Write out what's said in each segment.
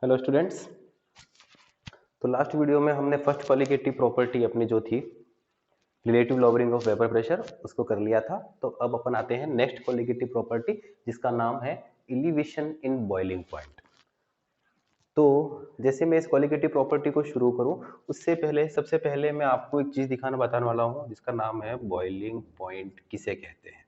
Hello students. तो last video में हमने फर्स्ट कॉलिगेटिव प्रॉपर्टी अपनी जो थी relative lowering of vapour pressure उसको कर लिया था। तो अब अपन आते हैं नेक्स्ट कॉलिगेटिव प्रॉपर्टी जिसका नाम है एलिवेशन इन बॉइलिंग पॉइंट। तो जैसे मैं इस कॉलिगेटिव प्रॉपर्टी को शुरू करूं उससे पहले सबसे पहले मैं आपको एक चीज दिखाने बताने वाला हूं जिसका नाम है बॉइलिंग पॉइंट किसे कहते हैं।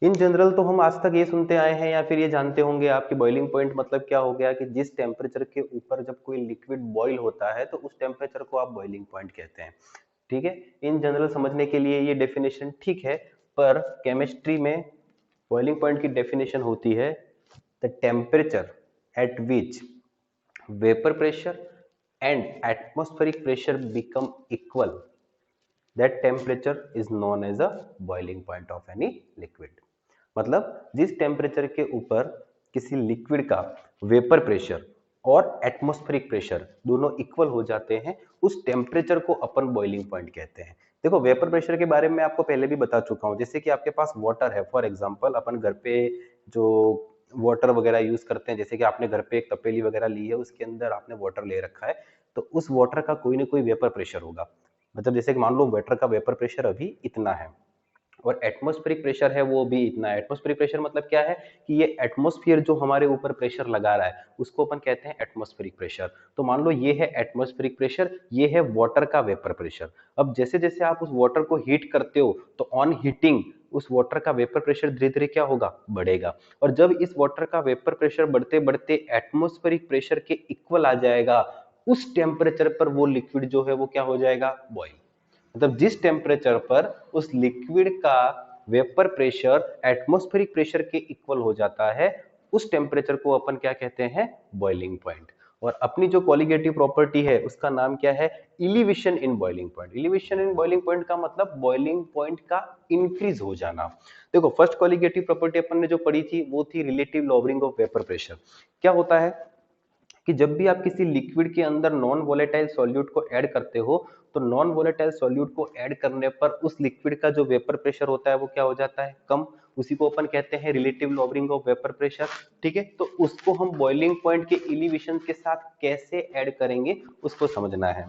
इन जनरल तो हम आज तक ये सुनते आए हैं या फिर ये जानते होंगे आप कि बॉइलिंग पॉइंट मतलब क्या हो गया कि जिस टेम्परेचर के ऊपर जब कोई लिक्विड बॉईल होता है तो उस टेम्परेचर को आप बॉइलिंग पॉइंट कहते हैं। ठीक है, इन जनरल समझने के लिए ये डेफिनेशन ठीक है, पर केमिस्ट्री में बॉइलिंग पॉइंट की डेफिनेशन होती है the temperature at which vapour pressure and atmospheric pressure become equal, that temperature is known as a boiling point of any liquid. मतलब जिस टेम्परेचर के ऊपर किसी लिक्विड का वेपर प्रेशर और एटमॉस्फेरिक प्रेशर दोनों इक्वल हो जाते हैं उस टेम्परेचर को अपन बॉइलिंग पॉइंट कहते हैं। देखो, वेपर प्रेशर के बारे में आपको पहले भी बता चुका हूं। जैसे कि आपके पास वाटर है, फॉर एग्जांपल अपन घर पे जो वाटर वगैरह यूज करते हैं, जैसे कि आपने घर पे एक तपेली वगैरह ली है, उसके अंदर आपने वाटर ले रखा है, तो उस वाटर का कोई ना कोई वेपर प्रेशर होगा। मतलब जैसे कि मान लो वाटर का वेपर प्रेशर अभी इतना है और एटमॉस्फेरिक प्रेशर है वो भी इतना है। एटमॉस्फेरिक प्रेशर मतलब क्या है कि ये एटमॉस्फेयर जो हमारे ऊपर प्रेशर लगा रहा है उसको अपन कहते हैं एटमॉस्फेरिक प्रेशर। तो मान लो ये है एटमॉस्फेरिक प्रेशर, ये है वाटर का वेपर प्रेशर। अब जैसे जैसे आप उस वाटर को हीट करते हो तो ऑन हीटिंग उस वाटर का वेपर प्रेशर धीरे धीरे क्या होगा, बढ़ेगा। और जब इस वाटर का वेपर प्रेशर बढ़ते बढ़ते एटमॉस्फेरिक प्रेशर के इक्वल आ जाएगा उस टेम्परेचर पर वो लिक्विड जो है वो क्या हो जाएगा, बॉइल। मतलब जिस टेम्परेचर पर उस लिक्विड का वेपर प्रेशर एटमॉस्फेरिक प्रेशर के इक्वल हो जाता है उस टेम्परेचर को अपन क्या कहते हैं, बॉइलिंग पॉइंट। और अपनी जो कॉलिगेटिव प्रॉपर्टी है उसका नाम क्या है, इलिवेशन इन बॉइलिंग पॉइंट। इलिवेशन इन बॉइलिंग पॉइंट का मतलब बॉइलिंग पॉइंट का इंक्रीज हो जाना। देखो, फर्स्ट कॉलिगेटिव प्रॉपर्टी अपन ने जो पढ़ी थी वो थी relative lowering of vapour pressure. क्या होता है कि जब भी आप किसी लिक्विड के अंदर नॉन वोलेटाइल सॉल्यूट को ऐड करते हो तो नॉन वोलेटाइल सॉल्यूट को ऐड करने पर उस लिक्विड का जो वेपर प्रेशर होता है वो क्या हो जाता है, कम। उसी को अपन कहते हैं relative lowering of vapour pressure. ठीक है, तो उसको हम बॉइलिंग पॉइंट के एलिवेशन के साथ कैसे ऐड करेंगे उसको समझना है।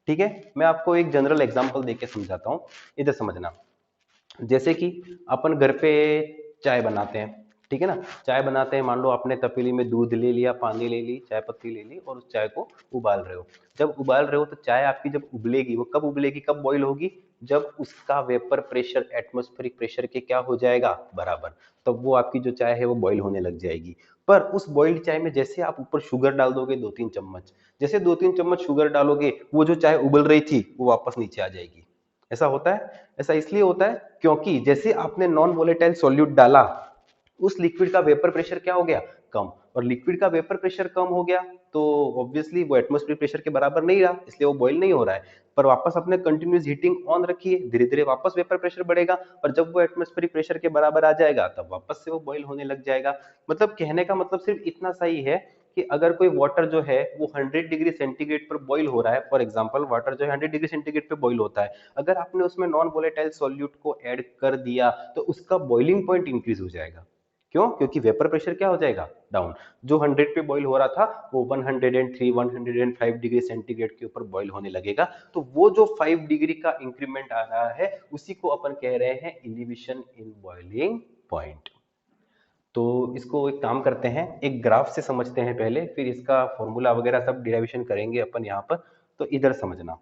ठीक है, मैं आपको एक जनरल एग्जांपल देके समझाता हूँ, इधर समझना। जैसे कि अपन घर पे चाय बनाते हैं, ठीक है ना। चाय बनाते हैं, मान लो आपने तपेली में दूध ले लिया, पानी ले ली, चाय पत्ती ले ली और उस चाय को उबाल रहे हो। जब उबाल रहे हो तो चाय आपकी जब उबलेगी वो कब उबलेगी, कब बॉईल होगी, जब उसका वेपर प्रेशर एटमॉस्फेरिक प्रेशर के क्या हो जाएगा, बराबर। तब वो आपकी जो चाय है वो बॉईल होने लग जाएगी। पर उस बॉइल्ड चाय में जैसे आप ऊपर शुगर डाल दोगे 2-3 चम्मच, जैसे 2-3 चम्मच शुगर डालोगे वो जो चाय उबल रही थी वो वापस नीचे आ जाएगी। ऐसा होता है। ऐसा इसलिए होता है क्योंकि जैसे आपने नॉन वोलेटाइल सॉल्यूट डाला उस लिक्विड का वेपर प्रेशर क्या हो गया, कम। और लिक्विड का वेपर प्रेशर कम हो गया तो ऑब्वियसली वो एटमॉस्फेरिक प्रेशर के बराबर नहीं रहा, इसलिए वो बॉईल नहीं हो रहा है। पर वापस अपने कंटिन्यूस हीटिंग ऑन रखी है, धीरे धीरे वापस वेपर प्रेशर बढ़ेगा और जब वो एटमॉस्फेरिक प्रेशर के बराबर आ जाएगा तब वापस से वो बॉईल होने लग जाएगा। मतलब कहने का मतलब सिर्फ इतना सही है कि अगर कोई वाटर जो है वो 100 डिग्री सेंटीग्रेड पर बॉईल हो रहा है, फॉर एग्जांपल वाटर जो है 100 डिग्री सेंटीग्रेड पे बॉईल होता है, अगर आपने उसमें नॉन वोलेटाइल सॉल्यूट को ऐड कर दिया तो उसका बॉइलिंग पॉइंट इंक्रीज हो जाएगा। क्यों? क्योंकि वेपर प्रेशर क्या हो जाएगा, डाउन। जो 100 पे बॉईल हो रहा था वो 103 105 डिग्री सेंटीग्रेड के ऊपर बॉईल होने लगेगा। तो वो जो 5 डिग्री का इंक्रीमेंट आ रहा है उसी को अपन कह रहे हैं एलिवेशन इन बॉइलिंग पॉइंट। तो इसको एक काम करते हैं, एक ग्राफ से समझते हैं पहले, फिर इसका फॉर्मूला वगैरह सब डिराइवेशन करेंगे अपन यहाँ पर। तो इधर समझना,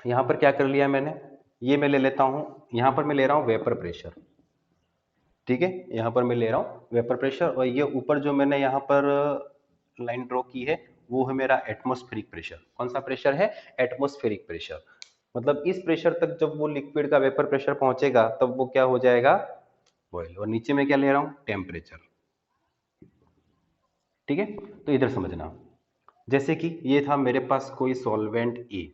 यहाँ पर क्या कर लिया मैंने, ये मैं ले लेता हूँ, यहाँ पर मैं ले रहा हूँ वेपर प्रेशर। ठीक है, यहाँ पर मैं ले रहा हूँ वेपर प्रेशर और ये ऊपर जो मैंने यहाँ पर लाइन ड्रॉ की है वो है मेरा एटमॉस्फेरिक प्रेशर। कौन सा प्रेशर है, एटमॉस्फेरिक प्रेशर। मतलब इस प्रेशर तक जब वो लिक्विड का वेपर प्रेशर पहुंचेगा तब वो क्या हो जाएगा, बॉयल। और नीचे में क्या ले रहा हूँ, टेम्परेचर। ठीक है, तो इधर समझना। जैसे कि ये था मेरे पास कोई सॉल्वेंट ए,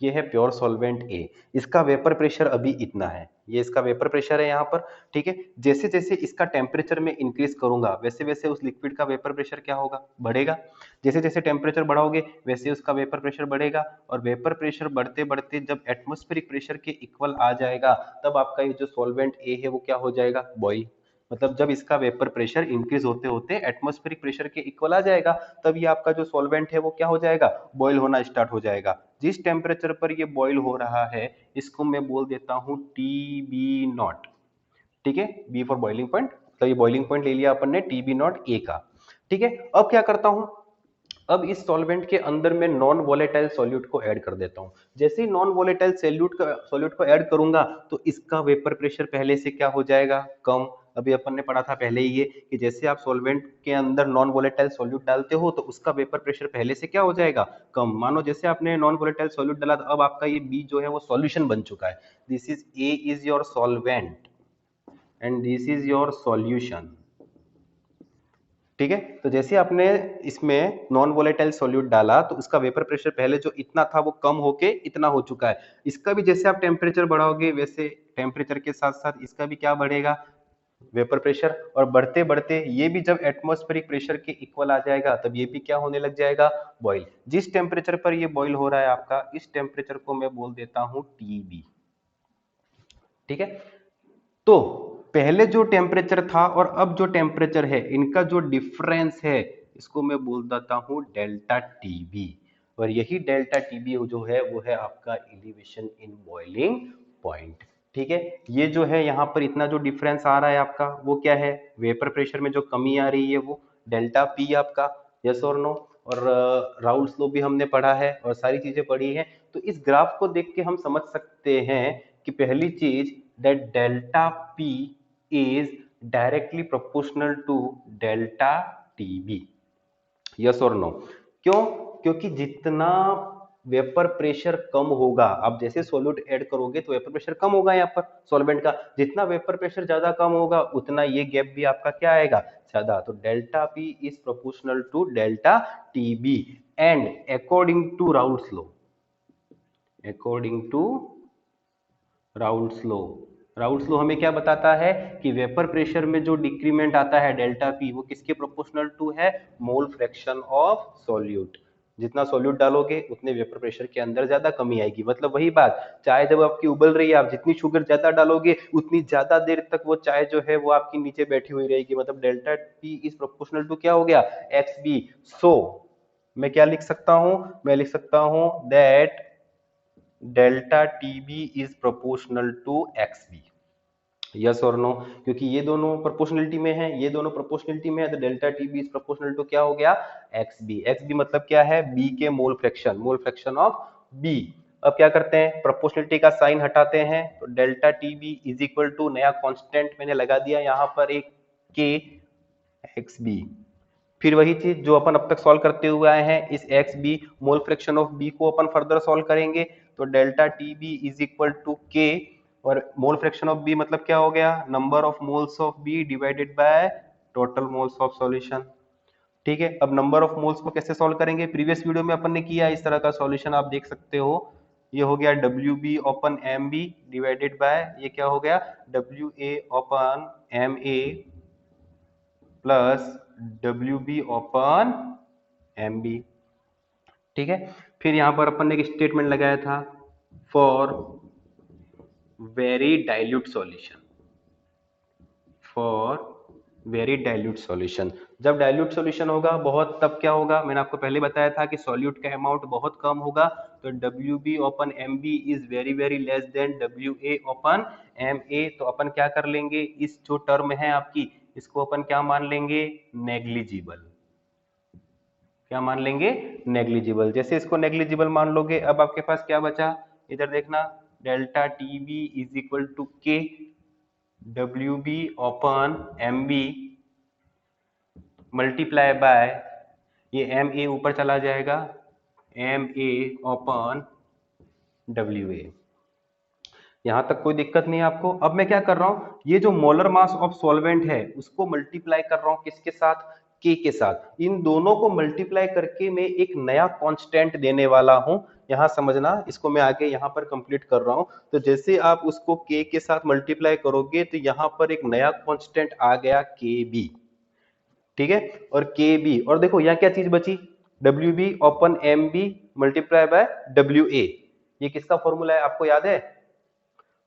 ये है प्योर सॉल्वेंट ए, इसका वेपर प्रेशर अभी इतना है, ये इसका वेपर प्रेशर है यहाँ पर। ठीक है, जैसे जैसे इसका टेम्परेचर में इंक्रीज करूंगा वैसे वैसे उस लिक्विड का वेपर प्रेशर क्या होगा, बढ़ेगा। जैसे जैसे टेम्परेचर बढ़ाओगे वैसे उसका वेपर प्रेशर बढ़ेगा और वेपर प्रेशर बढ़ते बढ़ते जब एटमॉस्फेरिक प्रेशर के इक्वल आ जाएगा तब आपका ये जो सॉल्वेंट ए है वो क्या हो जाएगा, बॉइल। मतलब जब इसका वेपर प्रेशर इंक्रीज होते होते एटमॉस्फेरिक प्रेशर के इक्वल आ जाएगा, तब ये आपका जो सॉल्वेंट है वो क्या हो जाएगा, बॉयल होना स्टार्ट हो जाएगा। जिस टेम्परेचर पर ये बॉयल हो रहा है इसको मैं बोल देता हूँ TB0। ठीक है, बी फॉर बॉइलिंग पॉइंट, तो ये बॉइलिंग पॉइंट ले लिया अपन ने TB0 A का। ठीक है, अब क्या करता हूं, अब इस सॉल्वेंट के अंदर मैं नॉन वोलेटाइल सॉल्यूट को ऐड कर देता हूं। जैसे ही नॉन वोलेटाइल सॉल्यूट को ऐड करूंगा तो इसका वेपर प्रेशर पहले से क्या हो जाएगा, कम। अभी अपन ने पढ़ा था पहले ही ये कि जैसे आप सॉल्वेंट के अंदर नॉन वोलेटाइल सॉल्यूट डालते हो तो उसका वेपर प्रेशर पहले से क्या हो जाएगा, कम। मानो जैसे आपने नॉन वोलेटाइल सॉल्यूट डाला तो अब आपका ये बी जो है वो सॉल्यूशन बन चुका है। This is a is your solvent and this is your solution. ठीक है, तो जैसे आपने इसमें नॉन वोलेटाइल सॉल्यूट डाला तो उसका वेपर प्रेशर पहले जो इतना था वो कम होके इतना हो चुका है। इसका भी जैसे आप टेम्परेचर बढ़ाओगे वैसे टेम्परेचर के साथ साथ इसका भी क्या बढ़ेगा, वेपर प्रेशर। और बढ़ते बढ़ते ये भी जब एटमॉस्फेरिक प्रेशर के इक्वल आ जाएगा तब ये भी क्या होने लग जाएगा, बॉयल। जिस टेम्परेचर पर ये बॉयल हो रहा है आपका, इस टेम्परेचर को मैं बोल देता हूँ TB। ठीक है, तो पहले जो टेम्परेचर था और अब जो टेम्परेचर है इनका जो डिफरेंस है इसको मैं बोल देता हूं डेल्टा टीबी। और यही डेल्टा टीबी जो है वो है आपका एलिवेशन इन बॉइलिंग पॉइंट। ठीक है, ये जो है यहाँ पर इतना जो डिफरेंस आ रहा है आपका वो क्या है, वेपर प्रेशर में जो कमी आ रही है वो डेल्टा पी आपका। यस और नो। और राउल्स लॉ भी हमने पढ़ा है और सारी चीजें पढ़ी है। तो इस ग्राफ को देख के हम समझ सकते हैं कि पहली चीज that delta P is directly proportional to delta TB। Yes और नो। क्यों, क्योंकि जितना वेपर प्रेशर कम होगा, आप जैसे सॉल्यूट ऐड करोगे तो वेपर प्रेशर कम होगा यहाँ पर सॉल्वेंट का, जितना वेपर प्रेशर ज्यादा कम होगा उतना ये गैप भी आपका क्या आएगा, ज्यादा। तो delta p is proportional to delta TB and according to Raoult's law, according to Raoult's law, Raoult's law हमें क्या बताता है कि वेपर प्रेशर में जो डिक्रीमेंट आता है डेल्टा पी वो किसके प्रोपोर्शनल टू है, मोल फ्रैक्शन ऑफ सॉल्यूट। जितना सॉल्यूट डालोगे उतने वेपर प्रेशर के अंदर ज्यादा कमी आएगी। मतलब वही बात, चाय जब आपकी उबल रही है आप जितनी शुगर ज्यादा डालोगे उतनी ज्यादा देर तक वो चाय जो है वो आपकी नीचे बैठी हुई रहेगी। मतलब delta p is proportional to क्या हो गया, एक्स बी। सो मैं क्या लिख सकता हूं, मैं लिख सकता हूं that delta TB is proportional to XB. Yes और नो, क्योंकि ये दोनों प्रोपोर्शनलिटी में है, ये दोनों प्रोपोर्शनलिटी में है, तो delta TB is proportional to क्या हो गया, एक्सबी। एक्सबी मतलब क्या है, बी के mole fraction, mole fraction of B. अब क्या करते हैं, प्रोपोर्शनलिटी का साइन हटाते हैं तो delta TB is equal to नया कांस्टेंट मैंने लगा दिया यहाँ पर एक के एक्सबी। फिर वही चीज जो अपन अब तक सॉल्व करते हुए आए हैं, इस X B mole fraction of B को अपन फर्दर सॉल्व करेंगे तो delta T B is equal to K, और मोल फ्रैक्शन ऑफ बी मतलब क्या हो गया, number of moles of B divided by total moles of solution. ठीक है, अब नंबर ऑफ मोल्स को कैसे सॉल्व करेंगे, प्रीवियस वीडियो में अपन ने किया इस तरह का सॉल्यूशन, आप देख सकते हो। ये हो गया W B upon M B divided by ये क्या हो गया, W A upon M A plus W B upon M B. ठीक है, फिर यहां पर अपन ने एक स्टेटमेंट लगाया था for very dilute solution, for very dilute solution. जब डाइल्यूट सॉल्यूशन होगा बहुत, तब क्या होगा, मैंने आपको पहले बताया था कि सॉल्यूट का अमाउंट बहुत कम होगा, तो W B upon M B is very very less than W A upon M A. तो अपन क्या कर लेंगे, इस जो टर्म है आपकी इसको अपन क्या मान लेंगे, नेग्लिजिबल। क्या मान लेंगे, नेग्लिजिबल। जैसे इसको नेग्लिजिबल मान लोगे, अब आपके पास क्या बचा, इधर देखना, delta T B is equal to K W B upon M B multiply by ये एम ए ऊपर चला जाएगा, M A upon W A. यहां तक कोई दिक्कत नहीं है आपको। अब मैं क्या कर रहा हूं, ये जो मोलर मास ऑफ सॉल्वेंट है उसको मल्टीप्लाई कर रहा हूं किसके साथ, के के साथ। इन दोनों को मल्टीप्लाई करके मैं एक नया कांस्टेंट देने वाला हूं। यहां समझना, इसको मैं आगे यहां पर कंप्लीट कर रहा हूं। तो जैसे आप उसको के साथ मल्टीप्लाई करोगे तो यहां पर एक नया कांस्टेंट आ गया के बी। ठीक है, और के बी, और देखो यहाँ क्या चीज बची, W B upon M B multiply by W A. ये किसका फॉर्मूला है आपको याद है,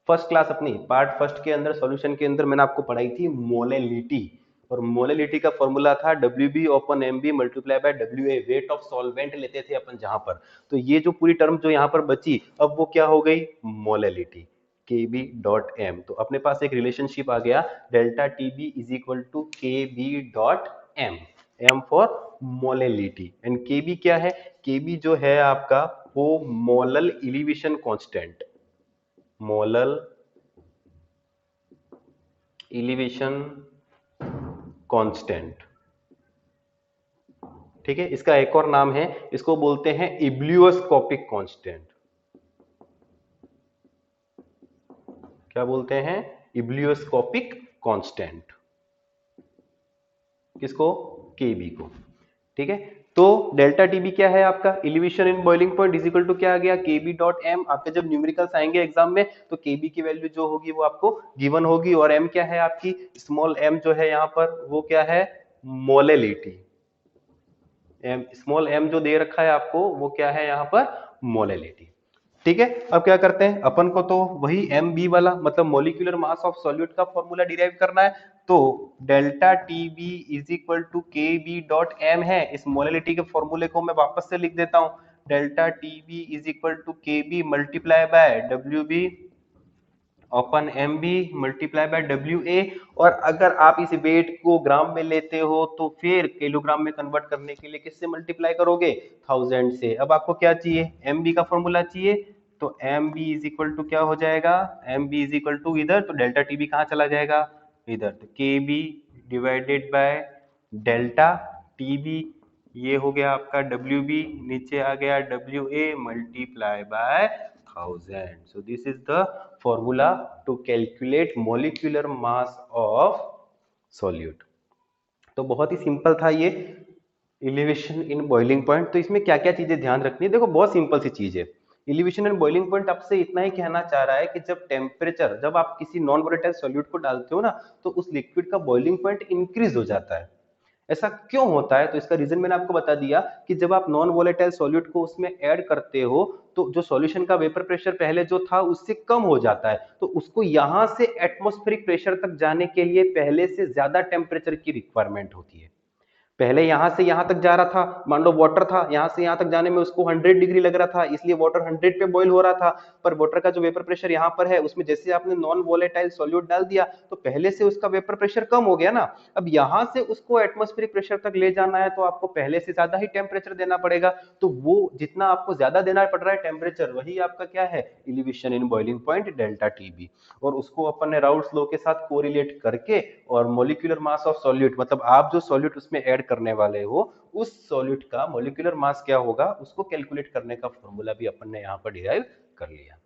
फर्स्ट क्लास अपनी पार्ट फर्स्ट के अंदर सॉल्यूशन के अंदर मैंने आपको पढ़ाई थी मोलेलिटी, और मोलेलिटी का फॉर्मूला था WB upon MB multiply by WA, weight of solvent लेते थे अपन जहां पर। तो ये जो पूरी टर्म जो यहाँ पर बची, अब वो क्या हो गई, मोलेलिटी Kb डॉट m। तो अपने पास एक रिलेशनशिप आ गया, delta TB is equal to Kb dot m, m for molality. And Kb क्या है, Kb जो है आपका वो molal elevation constant, molal elevation constant, ठीक है। इसका एक और नाम है, इसको बोलते हैं इब्लियोस्कोपिक कांस्टेंट। क्या बोलते हैं, इब्लियोस्कोपिक कांस्टेंट। किसको, केबी को, ठीक है। तो डेल्टा टीबी क्या है आपका, elevation in boiling point is equal to क्या आ गया, केबी डॉट एम। आपके जब न्यूमेरिकल्स आएंगे एग्जाम में तो केबी की वैल्यू जो होगी वो आपको गिवन होगी, और एम क्या है आपकी, स्मॉल एम जो है यहाँ पर वो क्या है, मोलेलिटी। एम स्मॉल एम जो दे रखा है आपको वो क्या है यहाँ पर, मोलेलिटी, ठीक है। अब क्या करते हैं अपन को, तो वही एम बी वाला मतलब मोलिकुलर मास ऑफ सॉल्यूट का फॉर्मूला डिराइव करना है। तो delta T B is equal to K B dot M है। इस मोलिलिटी के फॉर्मूले को मैं वापस से लिख देता हूं, delta T B is equal to K B multiply by W B upon M B multiply by W A. और अगर आप इस वेट को ग्राम में लेते हो तो फिर किलोग्राम में कन्वर्ट करने के लिए किससे मल्टीप्लाई करोगे, 1000 से। अब आपको क्या चाहिए, एम बी का फॉर्मूला चाहिए, तो M B is equal to क्या हो जाएगा, M B is equal to इधर, तो डेल्टा टी बी कहाँ चला जाएगा, इधर, तो K B divided by delta T B, ये हो गया आपका डब्ल्यू बी, नीचे आ गया W A multiply by 1000। So this is the formula to calculate molecular mass of solute। तो बहुत ही सिंपल था ये एलिवेशन इन बॉइलिंग पॉइंट। तो इसमें क्या क्या चीजें ध्यान रखनी है, देखो बहुत सिंपल सी चीज है। एलिवेशन एंड बॉइलिंग पॉइंट आपसे इतना ही कहना चाह रहा है कि जब टेम्परेचर, जब आप किसी नॉन वोलेटाइल सॉल्यूट को डालते हो ना, तो उस लिक्विड का बॉइलिंग पॉइंट इंक्रीज हो जाता है। ऐसा क्यों होता है, तो इसका रीजन मैंने आपको बता दिया कि जब आप नॉन वोलेटाइल सॉल्यूट को उसमें ऐड करते हो तो जो सॉल्यूशन का वेपर प्रेशर पहले जो था उससे कम हो जाता है, तो उसको यहां से एटमॉस्फेरिक प्रेशर तक जाने के लिए पहले से ज्यादा टेम्परेचर की रिक्वायरमेंट होती है। पहले यहां से यहां तक जा रहा था, मान लो वाटर था, यहां से यहां तक जाने में उसको 100 डिग्री लग रहा था, इसलिए वाटर 100 पे बॉईल हो रहा था। पर वाटर का जो वेपर प्रेशर यहां पर है उसमें जैसे आपने नॉन वोलेटाइल सॉल्यूट डाल दिया तो पहले से उसका वेपर प्रेशर कम हो गया ना। अब यहां से उसको एटमॉस्फेरिक प्रेशर तक ले जाना है तो आपको पहले से ज्यादा ही टेम्परेचर देना पड़ेगा। तो वो जितना आपको ज्यादा देना पड़ रहा है टेम्परेचर, वही आपका क्या है, elevation in boiling point delta TB. और उसको अपन ने राउल्ट्स लॉ के साथ कोरिलेट करके और मॉलिक्यूलर मास ऑफ सॉल्यूट, मतलब आप जो सॉल्यूट उसमें ऐड करने वाले हो उस सॉल्यूट का मॉलिक्यूलर मास क्या होगा उसको कैलकुलेट करने का फॉर्मूला भी अपन ने यहाँ पर डिराइव कर लिया।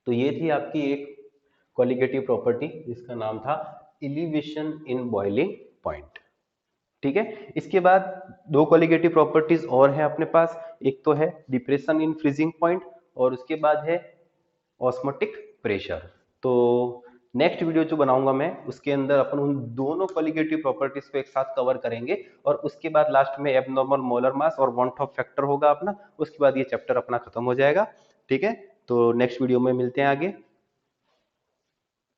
तो ये थी आपकी एक क्वालिटेटिव प्रॉपर्टी जिसका नाम था एलिवेशन इन बॉइलिंग पॉइंट, ठीक है। इसके बाद दो क्वालिटेटिव प्रॉपर्टीज और है अपने पास, एक तो है डिप्रेशन इन फ्रीजिंग पॉइंट और उसके बाद है ऑस्मोटिक प्रेशर। तो नेक्स्ट वीडियो जो बनाऊंगा मैं उसके अंदर अपन उन दोनों क्वालिटेटिव प्रॉपर्टीज को एक साथ कवर करेंगे और उसके बाद लास्ट में एबनॉर्मल मोलर मास और वन टॉप फैक्टर होगा अपना, उसके बाद ये चैप्टर अपना खत्म हो जाएगा, ठीक है। तो नेक्स्ट वीडियो में मिलते हैं आगे।